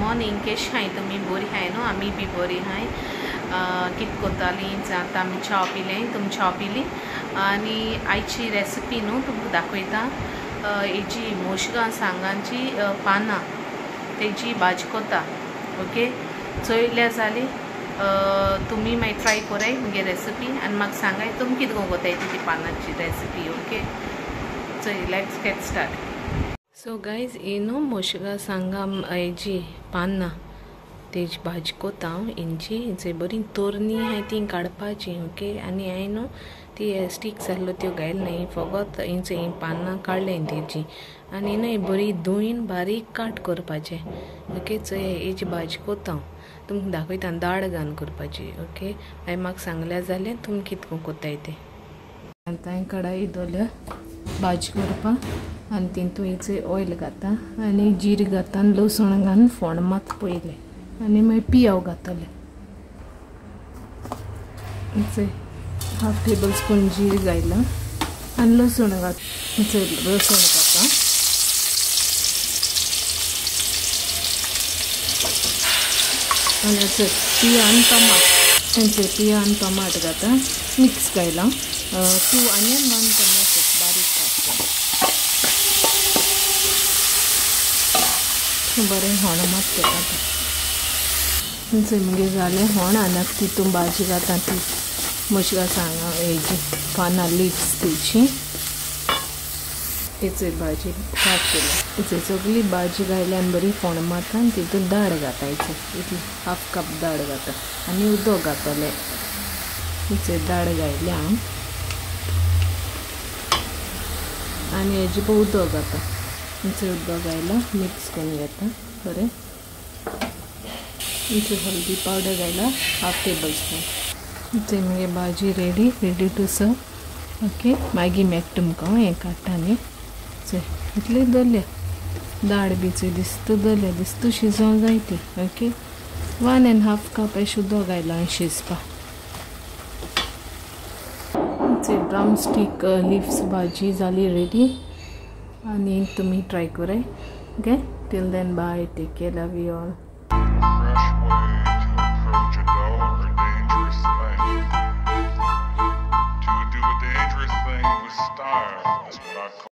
morning केश हाय तुमी बरी हाय न्हू आमी बी बरी हाय कित कोतालीं आतां आमी च्या पिलें तुमी च्या पिली आनी आयची रेसिपी न्हू तुमकां दाखयता हेजी मोशगां सांगांची पानां तेजी भाजी कोता ओके चोयल्या जाली तुमी मागीर ट्राय कोराय मुगे रेसिपी आनी म्हाका सांगाय तुमी कितें कोताय तेजी पानांची recipe okay so let's get start so guys न्हू मोशगां सांगा हेजी पानां तेजी भाजी कोता हांव इंची चोय बरी तोरणी हाय ती काडपाची ओके आनी हांवें न्हू ती स्टिक्स आहलो त्यो घायल न्ही फकत इंच पानां काडलें तेजी आनी न्हू बरी धुयन बारीक काट करपाचें ओके चोय हेजी भाजी कोता हांव तुमकां दाखयता दाळ घालून करपाची ओके हांवें म्हाका सांगल्या जाल्यार तुमी कितको कोताय ते आतां हांवें कढाई दवरल्या भाजी करपाक आनी तितून इचे ऑयल घाता आनी जीर घाता आनी लसूण घालून फोंड मात पयले आनी मागीर पियाव घातले इचे हाफ टेबल स्पून जीर घायला आनी लसूण घात इचे लसूण घाता आनी पिया आनी टमाट तेंचे पिया आनी टमाट घाता मिक्स घायला 2 ऑनियन 1 टमाटो बारीक काटता बरें होण मात करता मुगे जालें होण आनी तितून भाजी घाता ती मोशगां सांगा हेजी पानां लिव्स तेची तेची भाजी काट केली तेची सगळी भाजी घायल्यान बरी फोण मारता आनी तितून दाळ घातायची इतली हाफ कप दाळ घाता आनी उदक घातलें तेचे दाळ घायले हांव आनी हेजी पळय उदक घाता तेचे उदक घायला मिक्स करून घेता बरें तेचे हल्दी पावडर घायला हाफ टेबल स्पून तेचे मगे भाजी रेडी टू सर्व ओके मागीर मेळटा तुमकां हें काडटा न्ही चोय इतलें दवरल्या दाळ बी चोय दिसता दवरल्या दिसता शिजोवंक जाय ती ओके 1.5 कप अशें उदक घायला शिजपाक ब्राउन स्टिक लिव्स भाजी जाली रेडी आनी तुमी ट्राय कराय okay till then bye take care love you all